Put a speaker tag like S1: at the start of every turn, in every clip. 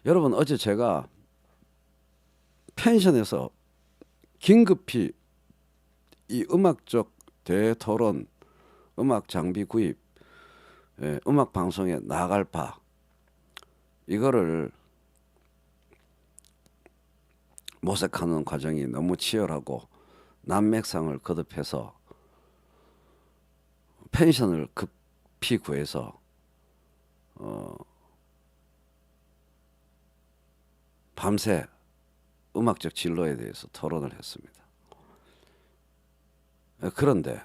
S1: 여러분 어제 제가 펜션에서 긴급히 이 음악적 대토론, 음악 장비 구입, 음악 방송에 나갈 바 이거를 모색하는 과정이 너무 치열하고 난맥상을 거듭해서 펜션을 급히 구해서 밤새 음악적 진로에 대해서 토론을 했습니다. 그런데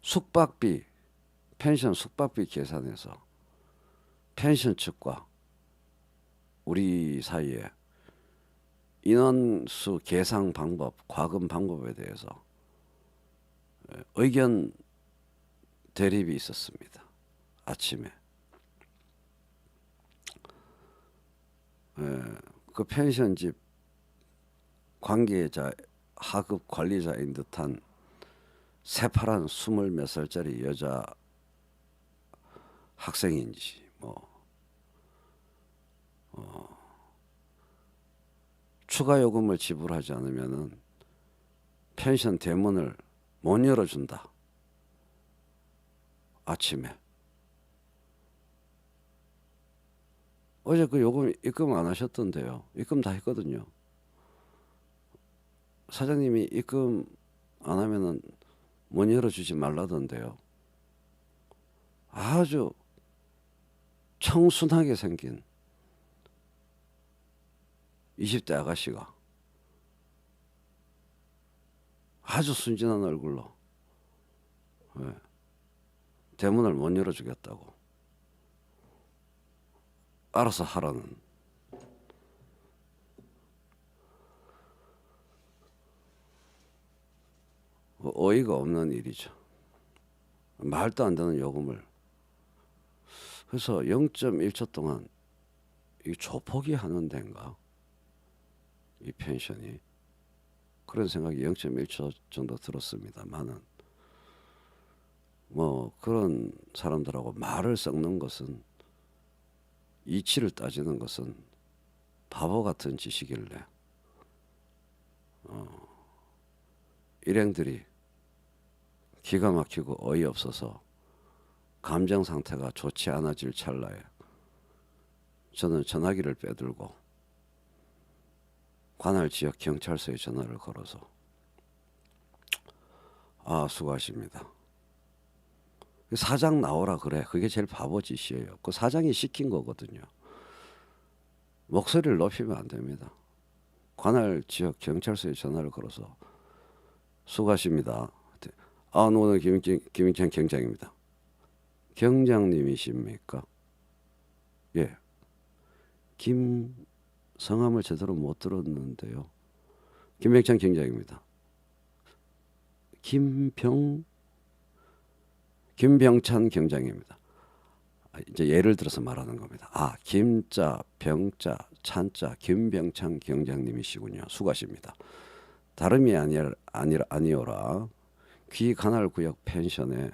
S1: 숙박비, 펜션 숙박비 계산해서 펜션 측과 우리 사이에 인원수 계상 방법, 과금 방법에 대해서 의견 대립이 있었습니다. 아침에. 그 펜션집 관계자, 하급 관리자인 듯한 새파란 20몇 살짜리 여자 학생인지 추가 요금을 지불하지 않으면은 펜션 대문을 못 열어준다. 아침에. 어제 그 요금 입금 안 하셨던데요. 입금 다 했거든요. 사장님이 입금 안 하면은 문 열어주지 말라던데요. 아주 청순하게 생긴 20대 아가씨가 아주 순진한 얼굴로 대문을 못 열어주겠다고 알아서 하라는 어이가 없는 일이죠. 말도 안 되는 요금을. 그래서 0.1초 동안 이 조폭이 하는 데인가? 이 펜션이. 그런 생각이 0.1초 정도 들었습니다만은 그런 사람들하고 말을 섞는 것은, 이치를 따지는 것은 바보 같은 짓이길래 일행들이 기가 막히고 어이없어서 감정 상태가 좋지 않아질 찰나에 저는 전화기를 빼들고 관할 지역 경찰서에 전화를 걸어서 수고하십니다. 사장 나오라 그래. 그게 제일 바보 짓이에요. 그 사장이 시킨 거거든요. 목소리를 높이면 안 됩니다. 관할 지역 경찰서에 전화를 걸어서 수고하십니다. 오늘 김인찬 경장입니다. 경장님이십니까? 예. 성함을 제대로 못 들었는데요. 김병찬 경장입니다. 김병찬 경장입니다. 이제 예를 들어서 말하는 겁니다. 김자, 병자, 찬자, 김병찬 경장님이시군요. 수고하십니다. 다름이 아니오라 귀관할구역 펜션에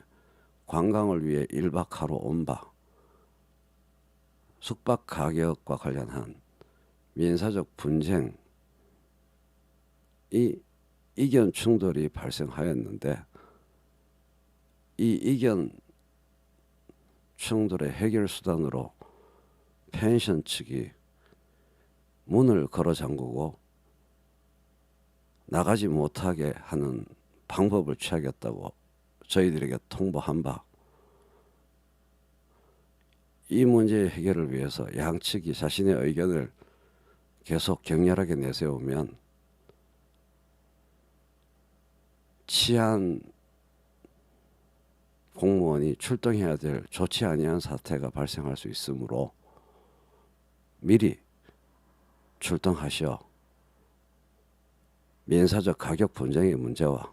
S1: 관광을 위해 1박 하루 온 바 숙박 가격과 관련한 민사적 분쟁이 이견 충돌이 발생하였는데 이 이견 충돌의 해결 수단으로 펜션 측이 문을 걸어 잠그고 나가지 못하게 하는 방법을 취하겠다고 저희들에게 통보한 바, 이 문제의 해결을 위해서 양측이 자신의 의견을 계속 격렬하게 내세우면 치안 공무원이 출동해야 될 좋지 아니한 사태가 발생할 수 있으므로 미리 출동하시어 민사적 가격 분쟁의 문제와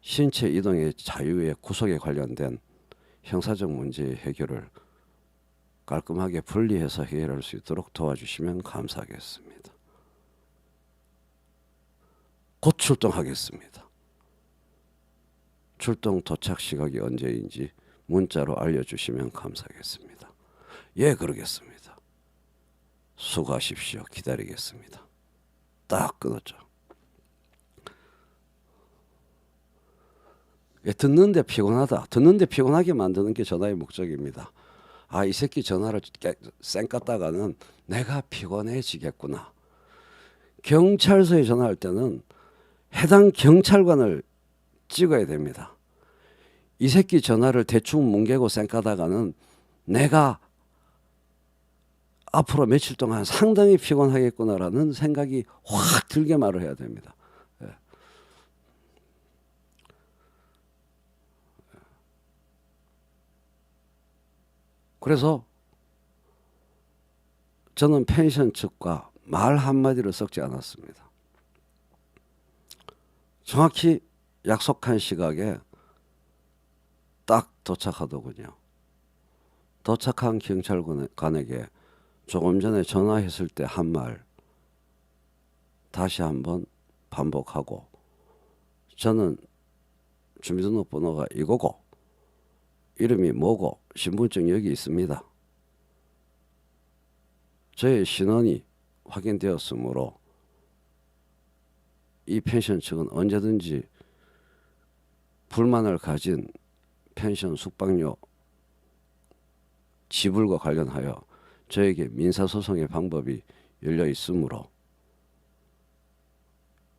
S1: 신체 이동의 자유의 구속에 관련된 형사적 문제의 해결을 깔끔하게 분리해서 해결할 수 있도록 도와주시면 감사하겠습니다. 곧 출동하겠습니다. 출동 도착 시각이 언제인지 문자로 알려주시면 감사하겠습니다. 예, 그러겠습니다. 수고하십시오. 기다리겠습니다. 딱 끊었죠. 듣는데 피곤하다. 듣는데 피곤하게 만드는 게 전화의 목적입니다. 아, 이 새끼 전화를 쌩 깠다가는 내가 피곤해지겠구나. 경찰서에 전화할 때는 해당 경찰관을 찍어야 됩니다. 이 새끼 전화를 대충 뭉개고 쌩 까다가는 내가 앞으로 며칠 동안 상당히 피곤하겠구나라는 생각이 확 들게 말을 해야 됩니다. 그래서 저는 펜션 측과 말 한마디를 섞지 않았습니다. 정확히 약속한 시각에 딱 도착하더군요. 도착한 경찰관에게 조금 전에 전화했을 때 한 말 다시 한번 반복하고, 저는 주민등록번호가 이거고 이름이 뭐고 신분증 여기 있습니다. 저의 신원이 확인되었으므로 이 펜션 측은 언제든지 불만을 가진 펜션 숙박료 지불과 관련하여 저에게 민사소송의 방법이 열려 있으므로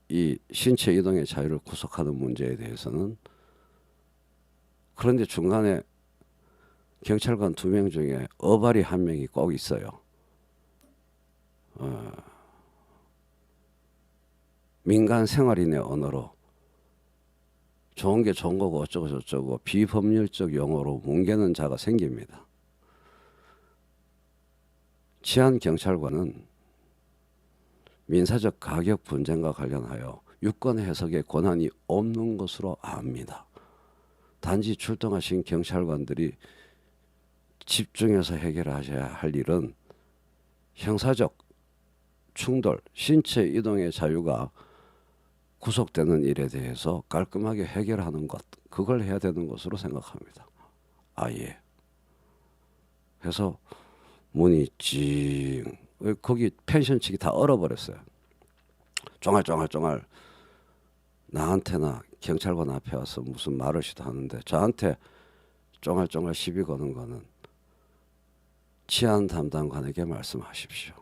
S1: 이 신체 이동의 자유를 구속하는 문제에 대해서는, 그런데 중간에 경찰관 2명 중에 어발이 1명이 꼭 있어요. 민간 생활인의 언어로 좋은 게 좋은 거고 어쩌고 저쩌고 비법률적 용어로 뭉개는 자가 생깁니다. 치안 경찰관은 민사적 가격 분쟁과 관련하여 유권 해석의 권한이 없는 것으로 압니다. 단지 출동하신 경찰관들이 집중해서 해결하셔야 할 일은 형사적 충돌, 신체 이동의 자유가 구속되는 일에 대해서 깔끔하게 해결하는 것, 그걸 해야 되는 것으로 생각합니다. 아예. 해서 문이 찡, 거기 펜션 측이 다 얼어버렸어요. 쫑알쫑알 나한테나 경찰관 앞에 와서 무슨 말을 시도하는데 저한테 쫑알쫑알 시비 거는 거는 치안 담당관에게 말씀하십시오.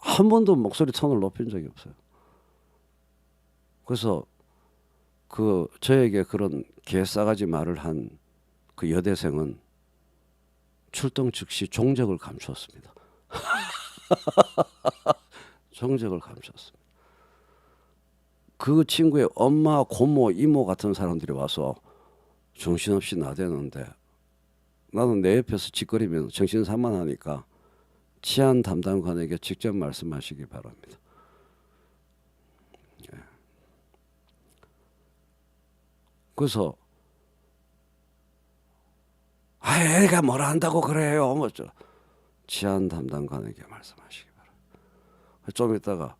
S1: 한 번도 목소리 톤을 높인 적이 없어요. 그래서 저에게 그런 개싸가지 말을 한 그 여대생은 출동 즉시 종적을 감추었습니다. 종적을 감추었습니다. 그 친구의 엄마, 고모, 이모 같은 사람들이 와서 정신없이 나대는데 나는 내 옆에서 짓거리면 정신산만하니까 치안 담당관에게 직접 말씀하시기 바랍니다. 그래서 애가 뭐라 한다고 그래요. 치안 담당관에게 말씀하시기 바랍니다. 좀 있다가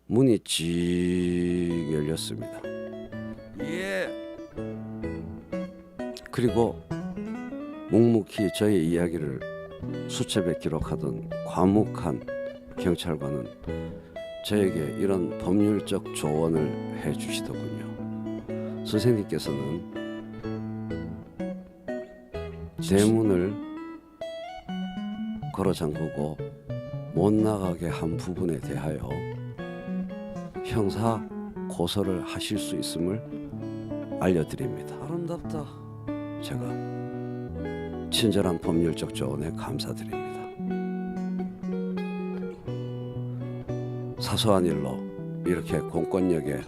S1: 문이 직 열렸습니다. 예. 그리고 묵묵히 저의 이야기를 수첩에 기록하던 과묵한 경찰관은 저에게 이런 법률적 조언을 해주시더군요. 선생님께서는 대문을 걸어 잠그고 못 나가게 한 부분에 대하여 형사 고소를 하실 수 있음을 알려드립니다. 아름답다. 제가 친절한 법률적 조언에 감사드립니다. 사소한 일로 이렇게 공권력에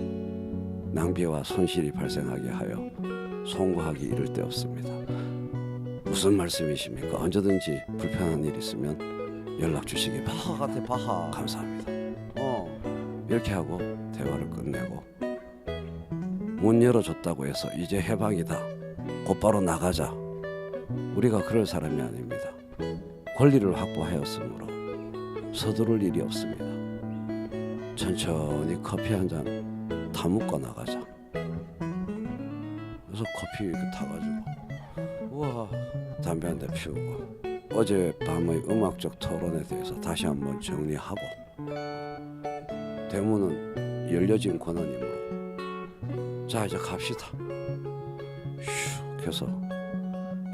S1: 낭비와 손실이 발생하게 하여 송구하기 이를 데 없습니다. 무슨 말씀이십니까? 언제든지 불편한 일 있으면 연락 주시기 바랍니다. 바하. 감사합니다. 이렇게 하고 대화를 끝내고 문 열어줬다고 해서 이제 해방이다, 곧바로 나가자, 우리가 그럴 사람이 아닙니다. 권리를 확보하였으므로 서두를 일이 없습니다. 천천히 커피 한 잔 타먹고 나가자. 그래서 커피 이렇게 타가지고 우와 담배 한 대 피우고 어젯밤의 음악적 토론에 대해서 다시 한번 정리하고 대문은 열려진 권한이므로 자 이제 갑시다. 슉 해서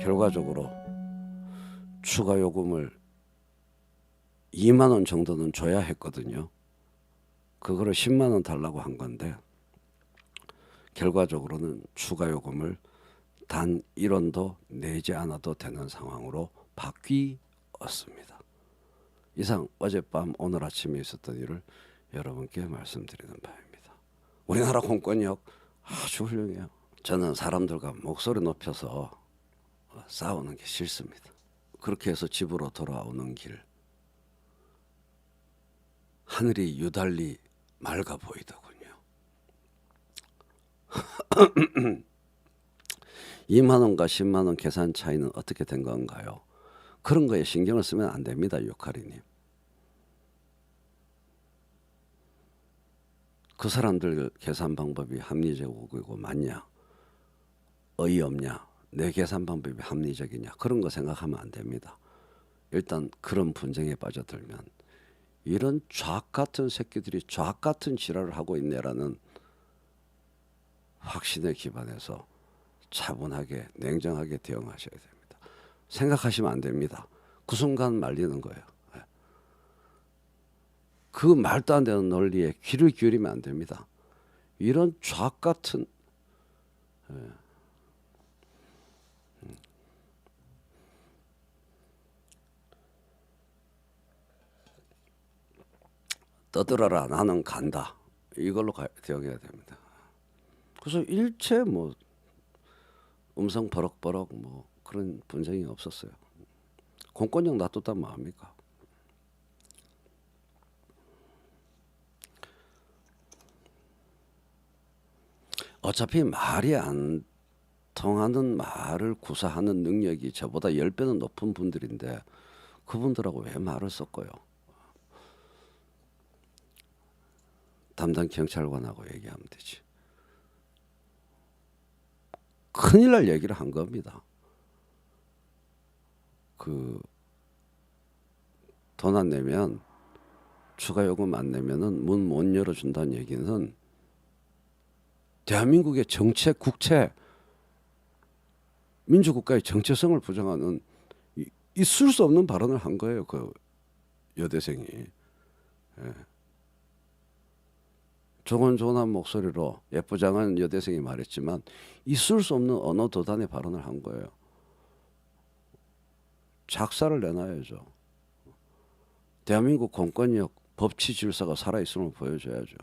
S1: 결과적으로 추가 요금을 2만 원 정도는 줘야 했거든요. 그거를 10만 원 달라고 한 건데 결과적으로는 추가 요금을 단 1원도 내지 않아도 되는 상황으로 바뀌었습니다. 이상 어젯밤 오늘 아침에 있었던 일을 여러분께 말씀드리는 바입니다. 우리나라 공권력 아주 훌륭해요. 저는 사람들과 목소리 높여서 싸우는 게 싫습니다. 그렇게 해서 집으로 돌아오는 길 하늘이 유달리 맑아 보이더군요. 2만 원과 10만 원 계산 차이는 어떻게 된 건가요? 그런 거에 신경을 쓰면 안 됩니다. 유카리님. 그 사람들 계산 방법이 합리적이고 맞냐? 어이없냐? 내 계산 방법이 합리적이냐? 그런 거 생각하면 안 됩니다. 일단 그런 분쟁에 빠져들면 이런 쫙 같은 새끼들이 쫙 같은 지랄을 하고 있네라는 확신에 기반해서 차분하게 냉정하게 대응하셔야 됩니다. 생각하시면 안 됩니다. 그 순간 말리는 거예요. 그 말도 안 되는 논리에 귀를 기울이면 안 됩니다. 이런 쫙 같은 떠들어라 나는 간다. 이걸로 대응해야 됩니다. 그래서 일체 뭐 음성 버럭버럭 뭐 그런 분쟁이 없었어요. 공권력 놔뒀단 뭐합니까? 어차피 말이 안 통하는 말을 구사하는 능력이 저보다 10배는 높은 분들인데 그분들하고 왜 말을 섞어요? 담당 경찰관하고 얘기하면 되지. 큰일 날 얘기를 한 겁니다. 돈 안 내면 추가 요금 안 내면은 문 못 열어준다는 얘기는 대한민국의 정체, 국채, 민주국가의 정체성을 부정하는 있을 수 없는 발언을 한 거예요. 그 여대생이. 예. 조곤조곤한 목소리로 예쁘장한 여대생이 말했지만 있을 수 없는 언어 도단의 발언을 한 거예요. 작사를 내놔야죠. 대한민국 공권력, 법치 질서가 살아있음을 보여줘야죠.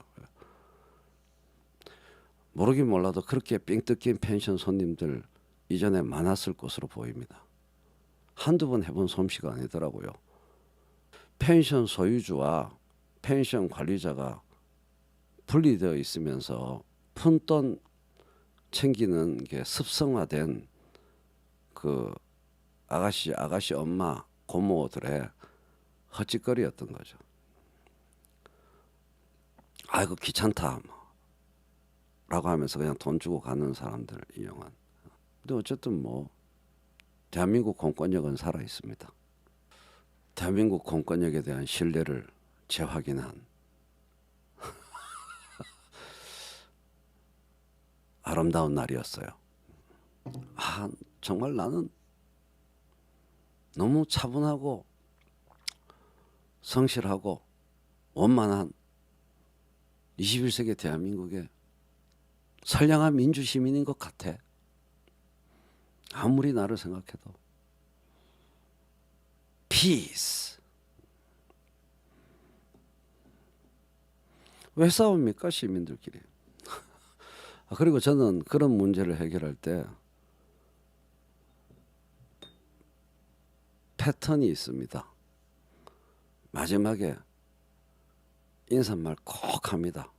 S1: 모르긴 몰라도 그렇게 삥 뜯긴 펜션 손님들 이전에 많았을 것으로 보입니다. 한두 번 해본 솜씨가 아니더라고요. 펜션 소유주와 펜션 관리자가 분리되어 있으면서 푼돈 챙기는 게 습성화된 그 아가씨 엄마 고모들의 헛짓거리였던 거죠. 아이고 귀찮다 라고 하면서 그냥 돈 주고 가는 사람들을 이용한. 근데 어쨌든 뭐 대한민국 공권력은 살아 있습니다. 대한민국 공권력에 대한 신뢰를 재확인한 아름다운 날이었어요. 정말 나는 너무 차분하고 성실하고 원만한 21세기 대한민국의 선량한 민주시민인 것 같아. 아무리 나를 생각해도. 피스. 왜 싸웁니까 시민들끼리? 그리고 저는 그런 문제를 해결할 때 패턴이 있습니다. 마지막에 인사말 꼭 합니다.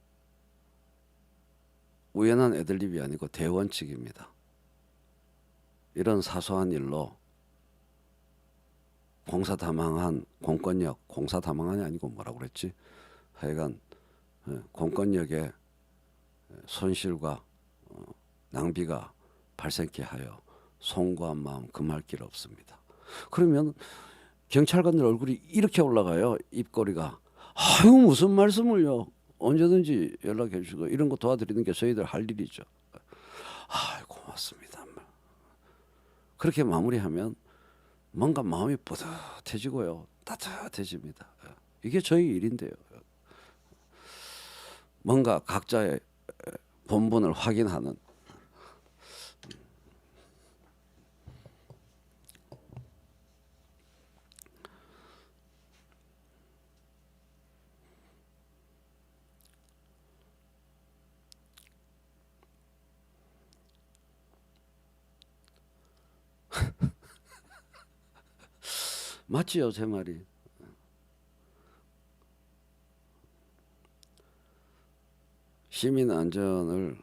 S1: 우연한 애들립이 아니고 대원칙입니다. 이런 사소한 일로 공사다망한 공권력, 공사다망한이 아니고 뭐라고 그랬지? 하여간 공권력의 손실과 낭비가 발생케 하여 송구한 마음 금할 길 없습니다. 그러면 경찰관들 얼굴이 이렇게 올라가요. 입꼬리가. 아유 무슨 말씀을요. 언제든지 연락해 주시고 이런 거 도와드리는 게 저희들 할 일이죠. 아 고맙습니다. 그렇게 마무리하면 뭔가 마음이 뿌듯해지고요. 따뜻해집니다. 이게 저희 일인데요. 뭔가 각자의 본분을 확인하는. 맞지요, 제 말이. 시민 안전을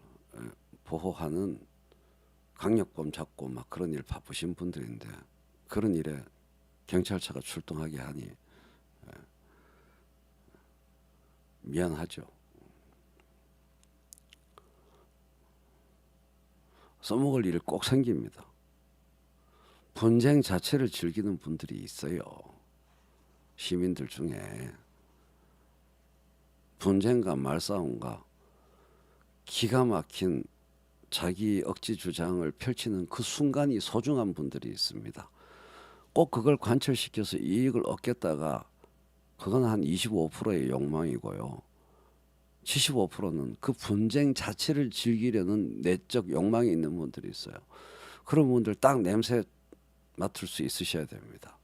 S1: 보호하는 강력범 잡고 막 그런 일 바쁘신 분들인데 그런 일에 경찰차가 출동하게 하니 미안하죠. 써먹을 일이 꼭 생깁니다. 분쟁 자체를 즐기는 분들이 있어요. 시민들 중에 분쟁과 말싸움과 기가 막힌 자기 억지 주장을 펼치는 그 순간이 소중한 분들이 있습니다. 꼭 그걸 관철시켜서 이익을 얻겠다가 그건 한 25%의 욕망이고요. 75%는 그 분쟁 자체를 즐기려는 내적 욕망이 있는 분들이 있어요. 그런 분들 딱 냄새 맡을 수 있으셔야 됩니다.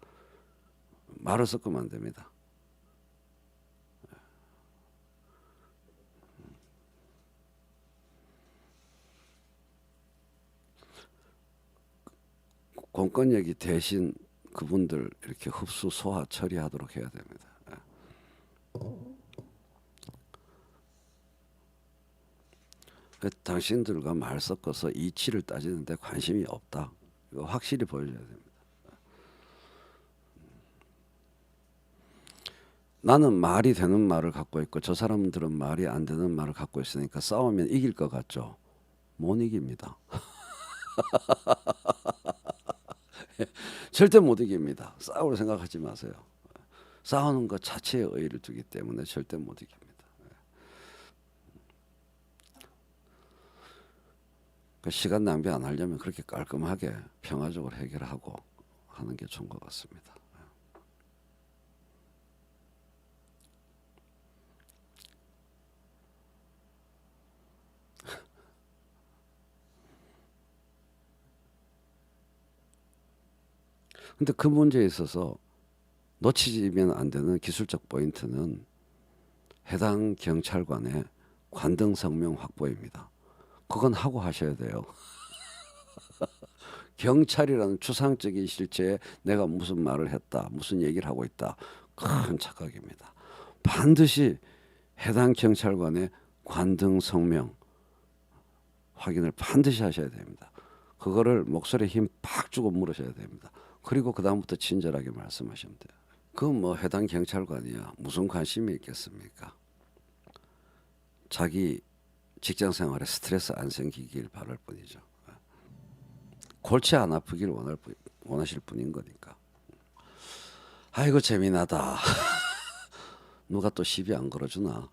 S1: 말을 섞으면 안 됩니다. 공권력이 대신 그분들 이렇게 흡수 소화 처리하도록 해야 됩니다. 당신들과 말 섞어서 이치를 따지는데 관심이 없다. 이거 확실히 보여줘야 됩니다. 나는 말이 되는 말을 갖고 있고 저 사람들은 말이 안 되는 말을 갖고 있으니까 싸우면 이길 것 같죠? 못 이깁니다. 절대 못 이깁니다. 싸울 생각하지 마세요. 싸우는 것 자체에 의의를 두기 때문에 절대 못 이깁니다. 시간 낭비 안 하려면 그렇게 깔끔하게 평화적으로 해결하고 하는 게 좋은 것 같습니다. 근데 그 문제에 있어서 놓치면 안 되는 기술적 포인트는 해당 경찰관의 관등 성명 확보입니다. 그건 하고 하셔야 돼요. 경찰이라는 추상적인 실체에 내가 무슨 말을 했다, 무슨 얘기를 하고 있다. 큰 착각입니다. 반드시 해당 경찰관의 관등 성명 확인을 반드시 하셔야 됩니다. 그거를 목소리에 힘 팍 주고 물으셔야 됩니다. 그리고 그 다음부터 친절하게 말씀하시면 돼요. 그건 뭐 해당 경찰관이야 무슨 관심이 있겠습니까? 자기 직장 생활에 스트레스 안 생기길 바랄 뿐이죠. 골치 안 아프길 원하실 분인 거니까. 아이고 재미나다. 누가 또 시비 안 걸어주나.